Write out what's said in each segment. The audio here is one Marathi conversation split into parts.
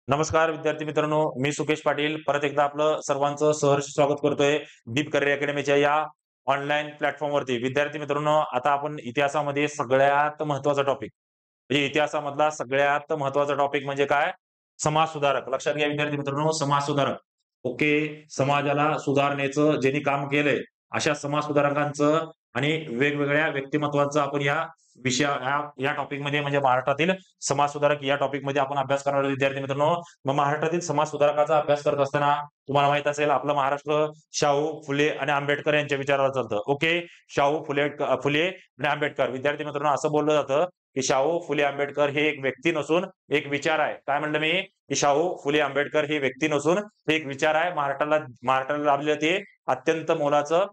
नमस्कार विद्यार्थी मित्रांनो, मी सुकेश पाटील परत एकदा आपलं सर्वांचं सहर्ष स्वागत करतोय डीप करिअर अकॅडमीच्या या ऑनलाईन प्लॅटफॉर्मवरती. विद्यार्थी मित्रांनो, आता आपण इतिहासामध्ये सगळ्यात महत्त्वाचा टॉपिक म्हणजे इतिहासामधला सगळ्यात महत्त्वाचा टॉपिक म्हणजे काय? समाज सुधारक. लक्षात घ्या विद्यार्थी मित्रांनो, समाज सुधारक. ओके. समाजाला सुधारण्याचं ज्यांनी काम केलंय, अशा समाज सुधारकांचं आणि वेगवेगळ्या व्यक्तिमत्वांचं आपण या टॉपिकमध्ये म्हणजे महाराष्ट्रातील समाज सुधारक या टॉपिकमध्ये आपण अभ्यास करणार आहोत विद्यार्थी मित्रांनो. मग महाराष्ट्रातील समाज सुधारकाचा अभ्यास करत असताना तुम्हाला माहित असेल आपलं महाराष्ट्र शाहू फुले आणि आंबेडकर यांच्या विचारावर चालतं. ओके. शाहू फुले आणि आंबेडकर. विद्यार्थी मित्रांनो, असं बोललं जातं की शाहू फुले आंबेडकर हे एक व्यक्ती नसून एक विचार आहे. काय म्हणलं मी? की शाहू फुले आंबेडकर हे व्यक्ती नसून हे एक विचार आहे. महाराष्ट्राला लाभलेलं ते अत्यंत मोलाचं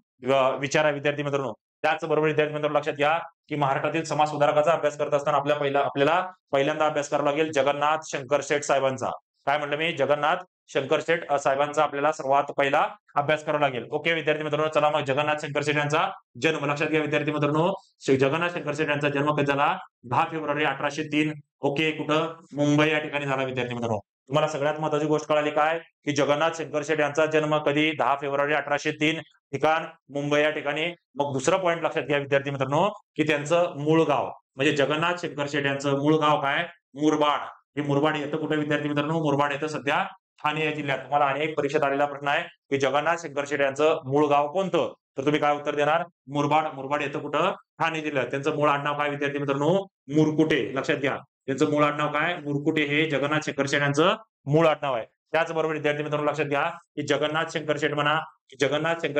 विचार आहे विद्यार्थी मित्रांनो. त्याचबरोबर विद्यार्थी मित्रांनो, लक्षात घ्या की महाराष्ट्रातील समाज सुधारकाचा अभ्यास करत असताना आपल्याला पहिल्यांदा अभ्यास करावा लागेल जगन्नाथ शंकर शेठ साहेबांचा. काय म्हटलं मी? जगन्नाथ शंकर शेठ साहेबांचा आपल्याला सर्वात पहिला अभ्यास करावा लागेल. ओके विद्यार्थी मित्रांनो, चला मग जगन्नाथ शंकर शेठ यांचा जन्म लक्षात घ्या विद्यार्थी मित्रांनो. जगन्नाथ शंकर शेठ यांचा जन्म कधी झाला? 10 फेब्रुवारी 1803. ओके. कुठं? मुंबई या ठिकाणी झाला विद्यार्थी मित्रांनो. तुम्हाला सगळ्यात महत्वाची गोष्ट कळाली काय? की जगन्नाथ शंकर शेठ यांचा जन्म कधी? 10 फेब्रुवारी 1803. ठिकाण मुंबई या ठिकाणी. मग दुसरा पॉईंट लक्षात घ्या विद्यार्थी मित्रांनो, की त्यांचं मूळ गाव म्हणजे जगन्नाथ शंकर शेठ यांचं मूळ गाव काय? मुरबाड. हे मुरबाड येतं कुठे विद्यार्थी मित्रांनो? मुरबाड येतं सध्या ठाणे या जिल्ह्यात. तुम्हाला अनेक परीक्षेत आलेला प्रश्न आहे की जगन्नाथ शंकर शेठ यांचं मूळ गाव कोणतं? तर तुम्ही काय उत्तर देणार? मुरबाड. मुरबाड येतं कुठं? ठाणे जिल्ह्यात. त्यांचं मूळ आडनाव काय विद्यार्थी मित्रांनो? मुरकुटे. लक्षात घ्या. त्यांचं मूळ आडनाव काय? मुरकुटे हे जगन्नाथ शंकर शेठ यांचं मूळ आडनाव आहे. त्याचबरोबर विद्यार्थी मित्रांनो, लक्षात घ्या की जगन्नाथ शंकर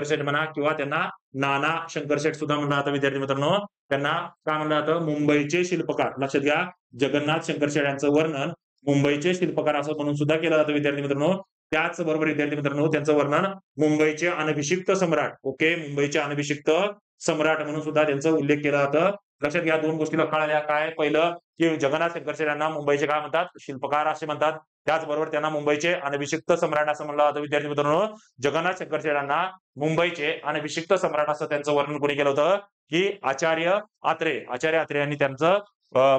शेठ म्हणा किंवा त्यांना नाना शंकर शेठ सुद्धा म्हणलं जातं विद्यार्थी मित्रांनो. त्यांना काय म्हणलं जातं? मुंबईचे शिल्पकार. लक्षात घ्या, जगन्नाथ शंकर शेठ यांचं वर्णन मुंबईचे शिल्पकार असं म्हणून सुद्धा केलं जातं विद्यार्थी मित्रांनो. त्याचबरोबर विद्यार्थी मित्रांनो, त्यांचं वर्णन मुंबईचे अनभिषिक्त सम्राट. ओके. मुंबईचे अनभिषिक्त सम्राट म्हणून सुद्धा त्यांचा उल्लेख केला जातं. लक्षात घ्या, दोन गोष्टी कळाल्या. काय? पहिलं की जगन्नाथ शंकर शेठ यांना मुंबईचे काय म्हणतात? शिल्पकार असे म्हणतात. त्याचबरोबर त्यांना मुंबईचे अनभिषिक्त सम्राट असं म्हणलं जातं विद्यार्थी मित्रांनो. जगन्नाथ शंकर शेठ यांना मुंबईचे अनभिषिक्त सम्राट असं त्यांचं वर्णन कोणी केलं होतं? की आचार्य आत्रे यांनी त्यांचं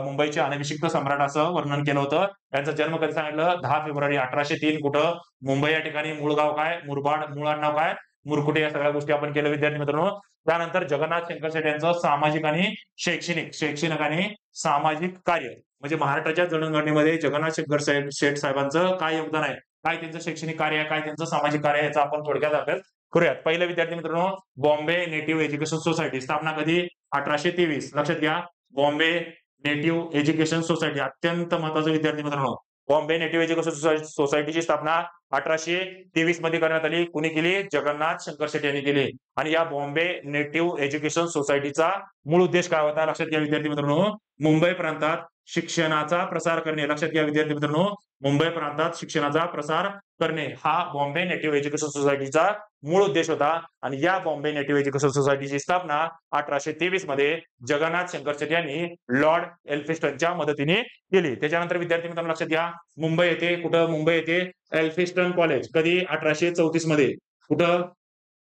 मुंबईचे अनभिषिक्त सम्राट असं वर्णन केलं होतं. त्यांचा जन्म कधी सांगितलं? 10 फेब्रुवारी 1803. कुठं? मुंबई या ठिकाणी. मूळ गाव काय? मुरबाड. मूळ आडनाव काय? मुरकुटे. या सगळ्या गोष्टी आपण केल्या विद्यार्थी मित्रांनो. त्यानंतर जगन्नाथ शंकर शेठ यांचं सामाजिक आणि शैक्षणिक आणि सामाजिक कार्य म्हणजे महाराष्ट्राच्या जडणघडणीमध्ये जगन्नाथ शंकर शेठ साहेबांचं काय योगदान आहे? काय त्यांचं शैक्षणिक कार्य आहे? काय त्यांचं सामाजिक कार्य आहे? याचा आपण थोडक्यात अभ्यास करूयात. पहिलं विद्यार्थी मित्रांनो, बॉम्बे नेटिव्ह एज्युकेशन सोसायटी स्थापना कधी? 1823. लक्षात घ्या, बॉम्बे नेटिव्ह एज्युकेशन सोसायटी अत्यंत महत्वाचं विद्यार्थी मित्रांनो. बॉम्बे नेटिव्ह एज्युकेशन सोसायटीची स्थापना 1823 मध्ये करण्यात आली. कुणी केली? जगन्नाथ शंकर शेठ यांनी केली. आणि या बॉम्बे नेटिव्ह एज्युकेशन सोसायटीचा मूळ उद्देश काय होता? लक्षात घ्या विद्यार्थी मित्रांनो, मुंबई प्रांतात शिक्षणाचा प्रसार करणे. लक्षात घ्या विद्यार्थी मित्रांनो, मुंबई प्रांतात शिक्षणाचा प्रसार करणे हा बॉम्बे नेटिव्ह एज्युकेशन सोसायटीचा मूळ उद्देश होता. आणि या बॉम्बे नेटिव्ह एज्युकेशन सोसायटीची स्थापना 1823 मध्ये जगन्नाथ शंकर शेठ यांनी लॉर्ड एल्फिस्टनच्या मदतीने केली. त्याच्यानंतर विद्यार्थी मित्रांनो, लक्षात घ्या, मुंबई येथे कुठं? मुंबई येथे एल्फिस्टन कॉलेज कधी? 1834 मध्ये. कुठं?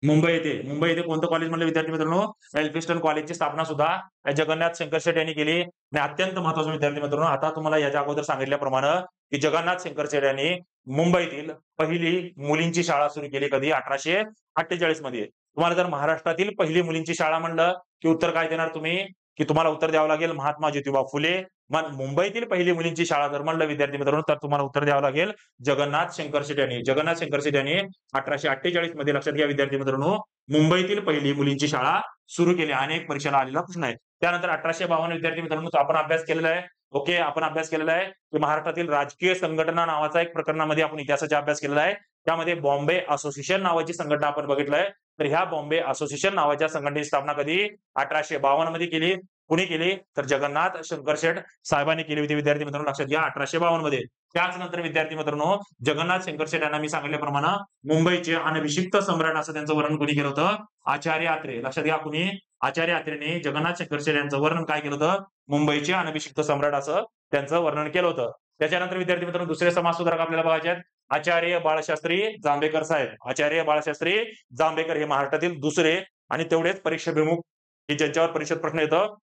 मुंबई येथे कोणतं कॉलेज म्हणलं विद्यार्थी मित्रांनो? एल्फिस्टन कॉलेजची स्थापना सुद्धा जगन्नाथ शंकर शेठ यांनी केली. आणि अत्यंत महत्वाचं विद्यार्थी मित्रांनो, आता तुम्हाला याच्या अगोदर सांगितल्याप्रमाणे की जगन्नाथ शंकर शेठ यांनी मुंबईतील पहिली मुलींची शाळा सुरू केली कधी? 1848 मध्ये. तुम्हाला जर महाराष्ट्रातील पहिली मुलींची शाळा म्हणलं की उत्तर काय देणार तुम्ही? की तुम्हाला उत्तर द्यावं लागेल महात्मा ज्योतिबा फुले. मग मुंबईतील पहिली मुलींची शाळा जर म्हणलं विद्यार्थी मित्रांनो, तर तुम्हाला उत्तर द्यावं लागेल जगन्नाथ शंकर शेठ यांनी. जगन्नाथ शंकर शेठ यांनी 1848 मध्ये, लक्षात घ्या विद्यार्थी मित्रांनो, मुंबईतील पहिली मुलींची शाळा सुरू केली. अनेक परीक्षेला आलेला प्रश्न आहे. त्यानंतर 1852 विद्यार्थी मित्रांनो, आपण अभ्यास केलेला आहे. ओके. आपण अभ्यास केलेला आहे की महाराष्ट्रातील राजकीय संघटना नावाचा एक प्रकरणामध्ये आपण इतिहासाचा अभ्यास केलेला आहे. त्यामध्ये बॉम्बे असोसिएशन नावाची संघटना आपण बघितलंय. तर ह्या बॉम्बे असोसिएशन नावाच्या संघटनेची स्थापना कधी? 1852 मध्ये केली. कुणी केली? तर जगन्नाथ शंकर शेठ साहेबांनी केली होती विद्यार्थी मित्रांनो. लक्षात घ्या, 1852 मध्ये. त्याचनंतर विद्यार्थी मित्रांनो, जगन्नाथ शंकर शेठ यांना मी सांगितल्याप्रमाणे मुंबईचे अनभिषिक्त सम्राट असं त्यांचं वर्णन कोणी केलं होतं? आचार्य आत्रे. लक्षात घ्या, कुणी? आचार्य आत्रेने जगन्नाथ शंकर शेठ यांचं वर्णन काय केलं होतं? मुंबईचे अनभिषिक्त सम्राट असं त्यांचं वर्णन केलं होतं. त्याच्यानंतर विद्यार्थी मित्रांनो, दुसरे समाज सुधारक आपल्याला बघायचे आहेत. आचार्य बाळशास्त्री जांभेकर साहेब. आचार्य बाळशास्त्री जांभेकर हे महाराष्ट्रातील दुसरे आणि तेवढेच परीक्षेभिमुख की ज्यांच्यावर परीक्षेत प्रश्न येतं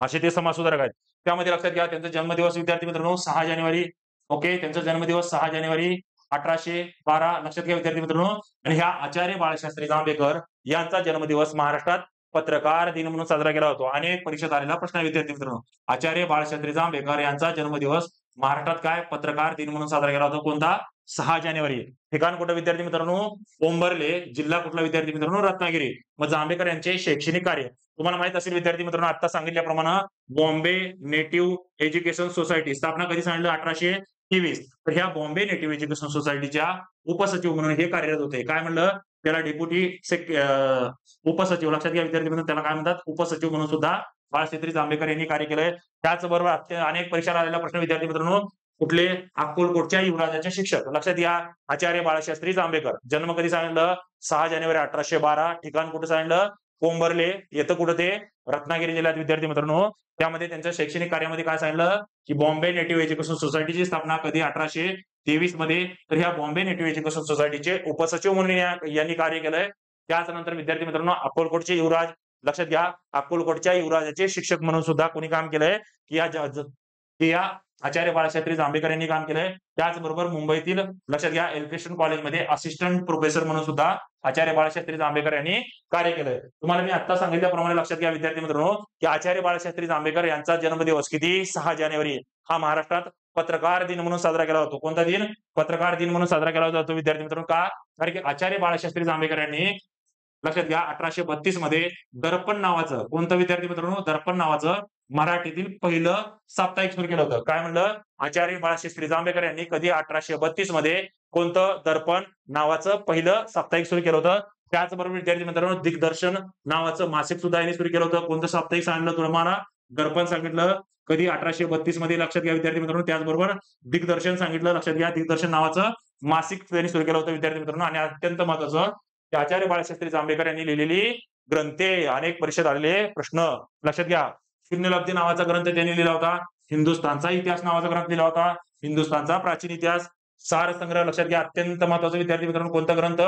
असे ते समाज सुधारक आहेत. त्यामध्ये लक्षात घ्या, त्यांचा जन्मदिवस विद्यार्थी मित्रांनो 6 जानेवारी ओके, त्यांचा जन्मदिवस 6 जानेवारी 1812 लक्षात घ्या विद्यार्थी मित्रांनो. आणि ह्या आचार्य बाळशास्त्री जांभेकर यांचा जन्मदिवस महाराष्ट्रात पत्रकार दिन म्हणून साजरा केला जातो. अनेक परीक्षेत आलेला प्रश्न आहे विद्यार्थी मित्रांनो. आचार्य बाळशास्त्री जांभेकर यांचा जन्मदिवस महाराष्ट्रात काय पत्रकार दिन म्हणून साजरा केला जातो. कोणता? 6 जानेवारी. ठिकाण कुठं विद्यार्थी मित्रांनो? पोंबर्ले. जिल्हा कुठला विद्यार्थी मित्रांनो? रत्नागिरी. मग जांभेकर यांचे शैक्षणिक कार्य तुम्हाला माहित असेल विद्यार्थी मित्रांनो. आता सांगितल्याप्रमाणे बॉम्बे नेटिव्ह एज्युकेशन सोसायटी स्थापना कधी सांगितलं? 1823. तर ह्या बॉम्बे नेटिव्ह एज्युकेशन सोसायटीच्या उपसचिव म्हणून हे कार्यरत होते. काय म्हणलं? त्याला डेप्युटी उपसचिव लक्षात घ्या विद्यार्थी मित्रांनो. त्याला काय म्हणतात? उपसचिव म्हणून सुद्धा बाळशास्त्री जांभेकर यांनी कार्य केलंय. त्याचबरोबर अनेक परीक्षाला आलेला प्रश्न विद्यार्थी मित्रांनो. कुठले? अक्कलकोटच्या युवराजाचे शिक्षक लक्षात घ्या. आचार्य बाळशास्त्री जांभेकर. जन्म कधी सांगितलं? 6 जानेवारी 1812. ठिकाण कुठे सांगितलं? पोंबर्ले. येतं कुठं ते? रत्नागिरी जिल्ह्यात विद्यार्थी मित्रांनो. त्यामध्ये त्यांच्या शैक्षणिक कार्यामध्ये काय सांगितलं की बॉम्बे नेटिव्ह एज्युकेशन सोसायटीची स्थापना कधी? 1823 मध्ये. तर ह्या बॉम्बे नेटिव्ह एज्युकेशन सोसायटीचे उपसचिव म्हणून यांनी कार्य केलंय. त्यानंतर विद्यार्थी मित्रांनो अक्कलकोटचे युवराज लक्षात घ्या. अक्कलकोटच्या युवराजाचे शिक्षक म्हणून सुद्धा कोणी काम केलंय की या आचार्य बाळशास्त्री जांभेकर यांनी काम केलंय. त्याचबरोबर मुंबईतील लक्षात घ्या एल्फिन्स्टन कॉलेजमध्ये असिस्टंट प्रोफेसर म्हणून सुद्धा आचार्य बाळशास्त्री जांभेकर यांनी कार्य केलंय. तुम्हाला मी आता सांगितल्याप्रमाणे लक्षात घ्या विद्यार्थी मित्रांनो की आचार्य बाळशास्त्री जांभेकर यांचा जन्मदिवस किती? 6 जानेवारी. हा महाराष्ट्रात पत्रकार दिन म्हणून साजरा केला जातो. कोणता दिन? पत्रकार दिन म्हणून साजरा केला जातो विद्यार्थी मित्रांनो. का? कारण की आचार्य बाळशास्त्री जांभेकर यांनी लक्षात घ्या 1832 मध्ये दर्पण नावाचं कोणतं विद्यार्थी मित्रांनो? दर्पण नावाचं मराठीतील पहिलं साप्ताहिक सुरू केलं होतं. काय म्हणलं? आचार्य बाळशास्त्री जांभेकर यांनी कधी? 1832 मध्ये कोणतं? दर्पण नावाचं पहिलं साप्ताहिक सुरू केलं होतं. त्याचबरोबर विद्यार्थी मित्रांनो दिग्दर्शन नावाचं मासिक सुद्धा यांनी सुरू केलं होतं. कोणतं साप्ताहिक सांगितलं तुम्हाला? दर्पण सांगितलं. कधी? 1832 मध्ये लक्षात घ्या विद्यार्थी मित्रांनो. त्याचबरोबर दिग्दर्शन सांगितलं. लक्षात घ्या दिग्दर्शन नावाचं मासिक त्यांनी सुरू केलं होतं विद्यार्थी मित्रांनो. आणि अत्यंत महत्वाचं आचार्य बाळशास्त्री जांभेकर यांनी लिहिलेली ग्रंथे अनेक परीक्षेत आलेले प्रश्न लक्षात घ्या. शून्यलब्धी नावाचा ग्रंथ त्यांनी लिहिला होता. हिंदुस्थानचा इतिहास नावाचा ग्रंथ लिहिला होता. हिंदुस्थानचा प्राचीन इतिहास. सार संग्रह लक्षात घ्या अत्यंत महत्वाचा विद्यार्थी मित्रांनो. कोणता ग्रंथ?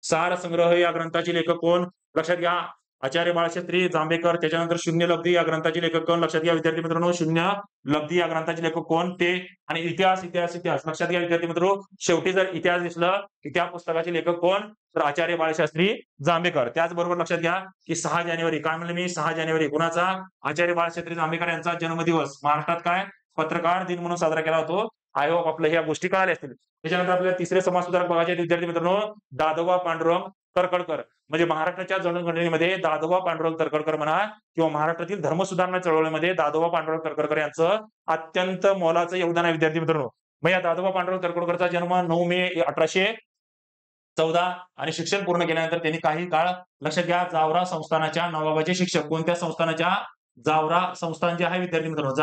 सार संग्रह. या ग्रंथाचे लेखक कोण? लक्षात घ्या आचार्य बाळशास्त्री जांभेकर. त्याच्यानंतर शून्यलब्धी या ग्रंथाचे लेखक कोण? लक्षात घ्या विद्यार्थी मित्रांनो. शून्यलब्धी या ग्रंथाचे लेखक कोण? ते. आणि इतिहास इतिहास इतिहास लक्षात घ्या विद्यार्थी मित्रांनो. शेवटी जर इतिहास दिसलं की त्या पुस्तकाचे लेखक कोण? तर आचार्य बाळशास्त्री जांभेकर. त्याचबरोबर लक्षात घ्या की 6 जानेवारी काय म्हणलं मी? 6 जानेवारी कुणाचा? आचार्य बाळशास्त्री जांभेकर यांचा जन्मदिवस महाराष्ट्रात काय पत्रकार दिन म्हणून साजरा केला जातो. आय होप आपल्या ह्या गोष्टी कळाल्या असतील. त्याच्यानंतर आपल्याला तिसरे समाजसुधारक बघायचे विद्यार्थी मित्रांनो. दादोबा पांडुरंग तरखडकर. म्हणजे महाराष्ट्राच्या जनगणनेमध्ये दादोबा पांडुरंग तरखडकर म्हणा किंवा महाराष्ट्रातील धर्मसुधारणा चळवळीमध्ये दादोबा पांडुरंग तरखडकर यांचं अत्यंत मोलाचं योगदान आहे विद्यार्थी मित्रांनो. मग या दादोबा पांडुरंग तरखडकरचा जन्म 9 मे 1814 आणि शिक्षण पूर्ण केल्यानंतर त्यांनी काही काळ लक्षात घ्या जावरा संस्थानाच्या नवाबाचे शिक्षक. कोणत्या संस्थानाच्या? जावरा संस्थान जे आहे विद्यार्थी मित्रांनो.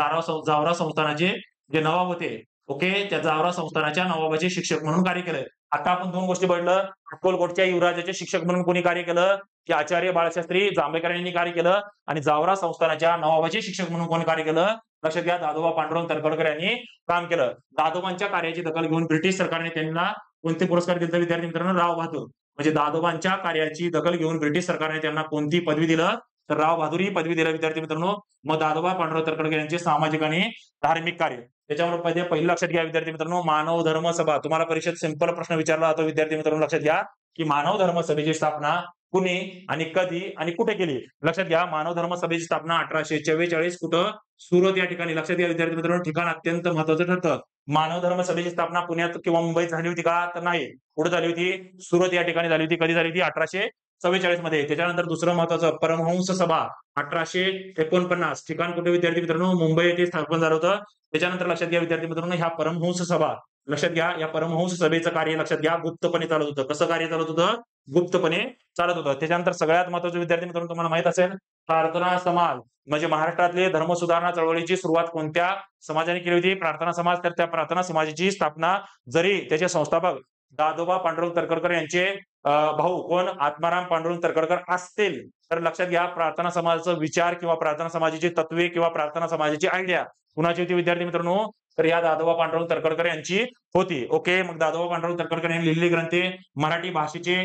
जावरा संस्थानाचे जे नवाब होते ओके त्या जावरा संस्थानाच्या नवाबाचे शिक्षक म्हणून कार्य केलंय. आता आपण दोन गोष्टी बघितलं. अक्कलकोटच्या युवराजाचे शिक्षक म्हणून कोणी कार्य केलं? की आचार्य बाळशास्त्री जांभेकर यांनी कार्य केलं. आणि जावरा संस्थानाच्या नवाबाचे शिक्षक म्हणून कोणी कार्य केलं? लक्षात घ्या दादोबा पांडुरंग तरखडकर यांनी काम केलं. दादोबांच्या कार्याची दखल घेऊन ब्रिटिश सरकारने त्यांना कोणते पुरस्कार दिले विद्यार्थी मित्रांनो? राव बहादूर. म्हणजे दादोबांच्या कार्याची दखल घेऊन ब्रिटिश सरकारने त्यांना कोणती पदवी दिलं? तर राव बहादूर ही पदवी दिला विद्यार्थी मित्रांनो. मग दादोबा पांडुरंग तरखडकर यांचे सामाजिक आणि धार्मिक कार्य त्याच्यावर पहिलं लक्षात घ्या विद्यार्थी मित्रांनो. मानव धर्म सभा तुम्हाला परीक्षेत सिंपल प्रश्न विचारला जातो विद्यार्थी मित्रांनो. लक्षात घ्या की मानव धर्म सभेची स्थापना कुणी आणि कधी आणि कुठे केली? लक्षात घ्या मानव धर्म सभेची स्थापना 1844 कुठं? सुरत या ठिकाणी. लक्षात घ्या विद्यार्थी मित्रांनो ठिकाण अत्यंत महत्वाचं ठरतं. मानव धर्म सभेची स्थापना पुण्यात किंवा मुंबईत झाली होती का? तर नाही. कुठे झाली होती? सुरत या ठिकाणी झाली होती. कधी झाली होती? 1844 मध्ये. त्याच्यानंतर दुसरं महत्वाचं परमहंस सभा 1849 ठिकाण कुठे विद्यार्थी मित्रांनो? मुंबई येथे स्थापन झालं होतं. त्याच्यानंतर लक्षात घ्या विद्यार्थी मित्रांनो ह्या परमहंस सभा लक्षात घ्या या परमहंस सभेचं कार्य लक्षात घ्या गुप्तपणे चालत होतं. कसं कार्य चालत होतं? गुप्तपणे चालत होतं. त्याच्यानंतर सगळ्यात महत्वाचं विद्यार्थी मित्रांनो तुम्हाला माहित असेल प्रार्थना समाज म्हणजे महाराष्ट्रातले धर्मसुधारणा चळवळीची सुरुवात कोणत्या समाजाने केली होती? प्रार्थना समाज. तर त्या प्रार्थना समाजाची स्थापना जरी त्याचे संस्थापक दादोबा पांडुरंग तरखडकर यांचे भाऊ कोण? आत्माराम पांडुरंग तरखडकर असतील तर लक्षात घ्या प्रार्थना समाजाचा विचार किंवा प्रार्थना समाजाची तत्वे किंवा प्रार्थना समाजाची आयडिया कुणाची होती विद्यार्थी मित्रांनो? तर या दादोबा पांडुरंग तरखडकर यांची होती. ओके मग दादोबा पांडुरंग तरखडकर यांनी लिहिलेली ग्रंथे मराठी भाषेचे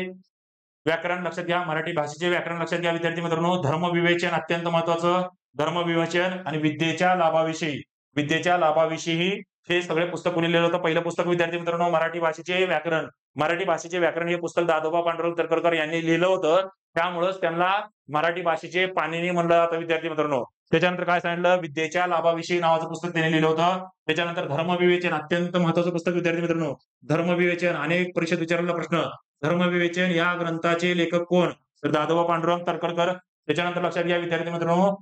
व्याकरण लक्षात घ्या. मराठी भाषेचे व्याकरण लक्षात घ्या विद्यार्थी मित्रांनो. धर्मविवेचन अत्यंत महत्वाचं. धर्मविवेचन आणि विद्येच्या लाभाविषयी विद्येच्या लाभाविषयी हे सगळे पुस्तक कोणी लिहिलं होतं? पहिलं पुस्तक विद्यार्थी मित्रांनो मराठी भाषेचे व्याकरण. मराठी भाषेचे व्याकरण हे पुस्तक दादोबा पांडुरंग तर्खडकर यांनी लिहिलं होतं. त्यामुळेच त्यांना मराठी भाषेचे पाणिनी म्हणलं जातं विद्यार्थी मित्रांनो. त्याच्यानंतर काय सांगितलं? विद्येच्या लाभाविषयी नावाचं पुस्तक त्यांनी लिहिलं होतं. त्याच्यानंतर धर्मविवेचन अत्यंत महत्वाचं पुस्तक विद्यार्थी मित्रांनो. धर्मविवेचन अनेक परीक्षेत विचारलेला प्रश्न. धर्मविवेचन या ग्रंथाचे लेखक कोण? तर दादोबा पांडुरंग तर्खडकर. त्याच्यानंतर लक्षात घ्या विद्यार्थी मित्रांनो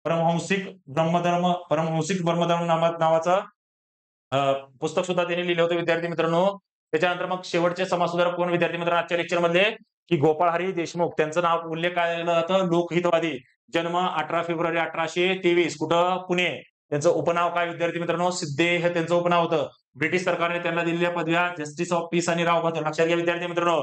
परमहंसिक ब्रह्मधर्म नावाचं पुस्तक सुद्धा त्यांनी लिहिलं होतं विद्यार्थी मित्रांनो. त्याच्यानंतर मग शेवटचे समाजसुधारक कोण विद्यार्थी मित्रांनो आजच्या लेक्चर मधले की गोपाळ हरी देशमुख. त्यांचं नाव उल्लेख काय केला जातं? लोकहितवादी. जन्म 18 फेब्रुवारी 1823 कुठं? पुणे. त्यांचं उपनाव काय विद्यार्थी मित्रांनो? सिद्धे हे त्यांचं उपनाव होतं. ब्रिटिश सरकारने त्यांना दिलेल्या पदव्या जस्टिस ऑफ पीस आणि राव बहादूर. लक्षात घ्या विद्यार्थी मित्रांनो.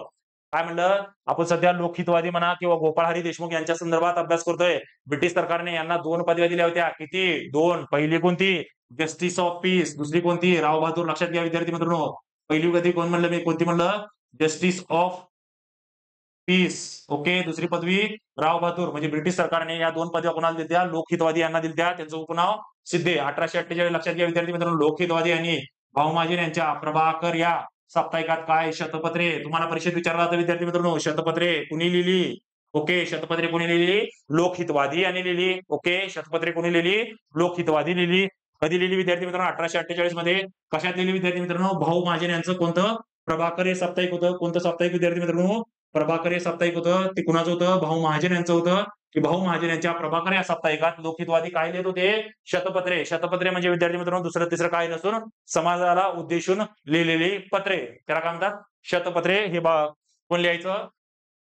काय म्हणलं आपण? सध्या लोकहितवादी म्हणा किंवा गोपाळ हरी देशमुख यांच्या संदर्भात अभ्यास करतोय. ब्रिटिश सरकारने यांना 2 पदव्या दिल्या होत्या. किती? 2. पहिली कोणती? Justice of peace. दुसरी कोणती? राव बहादूर. लक्षात घ्या विद्यार्थी मित्रांनो. पहिली पदवी कोण म्हणलं मी? कोणती म्हणलं? Justice of peace. ओके. दुसरी पदवी राव बहादूर. म्हणजे ब्रिटिश सरकारने या 2 पदव्या कोणाला दिल्या? लोकहितवादी यांना दिल्या. त्यांचं उपनाव सिद्धे. 1848. लक्षात घ्या विद्यार्थी मित्रांनो. लोकहितवादी यांनी भाऊ महाजन यांच्या प्रभाकर या साप्ताहिकात काय शतपत्रे तुम्हाला परीक्षेत विचारला जातं विद्यार्थी मित्रांनो. शतपत्रे कुणी लिहिली? ओके. शतपत्रे कोणी लिहिली? लोकहितवादी यांनी लिहिली. ओके. शतपत्रे कोणी लिहिली? लोकहितवादी लिहिली. कधी लिहिली विद्यार्थी मित्रांनो? 1848 मध्ये. कशात लिहिली विद्यार्थी मित्रांनो? भाऊ महाजन यांचं कोणतं? प्रभाकर हे साप्ताहिक होतं. कोणतं साप्ताहिक विद्यार्थी मित्रांनो? प्रभाकर हे साप्ताहिक होतं. ते कुणाचं होतं? भाऊ महाजन यांचं होतं. की भाऊ महाजन यांच्या प्रभाकर या साप्ताहिकात लोकहितवादी काय लिहित होते? शतपत्रे. शतपत्रे म्हणजे विद्यार्थी मित्रांनो दुसरं तिसरं काय नसून समाजाला उद्देशून लिहिलेली पत्रे. त्याला काय म्हणतात? शतपत्रे. हे कोण लिहायचं?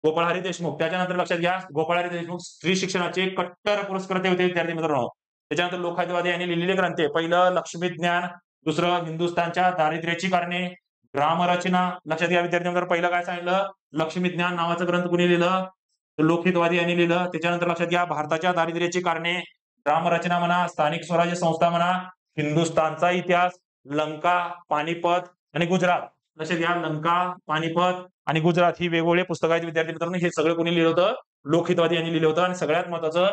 गोपाळ हरी देशमुख. त्याच्यानंतर लक्षात घ्या गोपाळ हरी देशमुख स्त्री शिक्षणाचे कट्टर पुरस्कर्ते होते विद्यार्थी मित्रांनो. त्याच्यानंतर लोकहितवादी यांनी लिहिलेले ग्रंथ. पहिलं लक्ष्मी ज्ञान. दुसरं हिंदुस्थानच्या दारिद्र्याची कारणे. ग्रामरचना. लक्षात घ्या विद्यार्थी मित्रांनो. पहिलं काय सांगितलं? लक्ष्मी ज्ञान नावाचं ग्रंथ कुणी लिहिलं? लोकहितवादी यांनी लिहिलं. त्याच्यानंतर लक्षात घ्या भारताच्या दारिद्र्याची कारणे. ग्रामरचना म्हणा, स्थानिक स्वराज्य संस्था म्हणा, हिंदुस्थानचा इतिहास, लंका, पानिपत आणि गुजरात. लक्षात घ्या लंका, पानिपत आणि गुजरात ही वेगवेगळे पुस्तकं आहेत विद्यार्थी मित्रांनो. हे सगळं कोणी लिहिलं होतं? लोकहितवादी यांनी लिहिलं होतं. आणि सगळ्यात महत्वाचं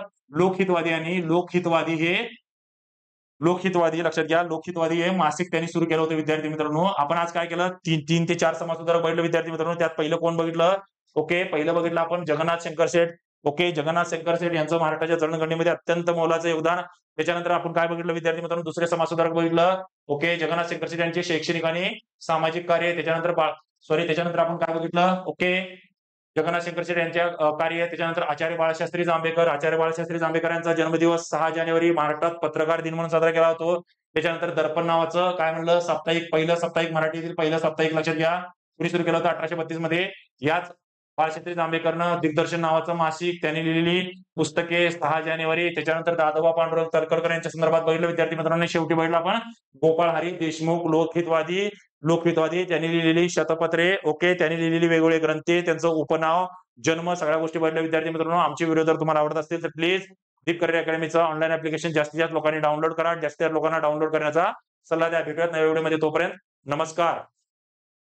लोकहितवादी लक्षात घ्या लोकहितवादी हे मासिक त्यांनी सुरू केलं होतं विद्यार्थी मित्रांनो. आपण आज काय केलं? 3 ते 4 समाजसुधारक बघितलं विद्यार्थी मित्रांनो. त्यात पहिलं कोण बघितलं? ओके. पहिलं बघितलं आपण जगन्नाथ शंकर शेठ. ओके. जगन्नाथ शंकर शेठ यांचं महाराष्ट्राच्या जडणघडणीमध्ये अत्यंत मोलाचं योगदान. त्याच्यानंतर आपण काय बघितलं विद्यार्थी मित्रांनो? दुसरे समाजसुधारक बघितलं. ओके. जगन्नाथ शंकर शेठ यांचे शैक्षणिक आणि सामाजिक कार्य. त्याच्यानंतर आपण काय बघितलं? ओके. जगन्नाथ शंकर शेठ यांच्या कार्य. त्याच्यानंतर आचार्य बाळशास्त्री जांभेकर यांचा जन्मदिवस 6 जानेवारी महाराष्ट्रात पत्रकार दिन म्हणून साजरा केला जातो. त्याच्यानंतर दर्पण नावाचं काय म्हणलं? साप्ताहिक. पहिलं साप्ताहिक मराठीतील पहिलं साप्ताहिक. लक्षात घ्या कुणी सुरू केलं होतं? 1832 मध्ये. याच बाळशास्त्री जांभेकरनं दिग्दर्शन नावाचं मासिक त्यांनी लिहिलेली पुस्तके 6 जानेवारी. त्याच्यानंतर दादोबा पांडुरंग तर्खडकर यांच्या संदर्भात बघितलं विद्यार्थी मित्रांनो. शेवटी बघितलं आपण गोपाळ हरी देशमुख लोकहितवादी त्यांनी लिहिलेली शतपत्रे. ओके. त्यांनी लिहिलेली वेगवेगळे ग्रंथे, त्यांचं उपनाव, जन्म, सगळ्या गोष्टी बघितल्या विद्यार्थी मित्रांनो. आमचे व्हिडिओ जर तुम्हाला आवडत असतील तर प्लीज दीप करिअर अकॅडमीचं ऑनलाईन ऍप्लिकेशन जास्तीत जास्त लोकांनी डाउनलोड करा. जास्तीत जास्त लोकांना डाउनलोड करण्याचा सल्ला द्या. भेटूयात नव्या व्हिडिओमध्ये. तोपर्यंत नमस्कार.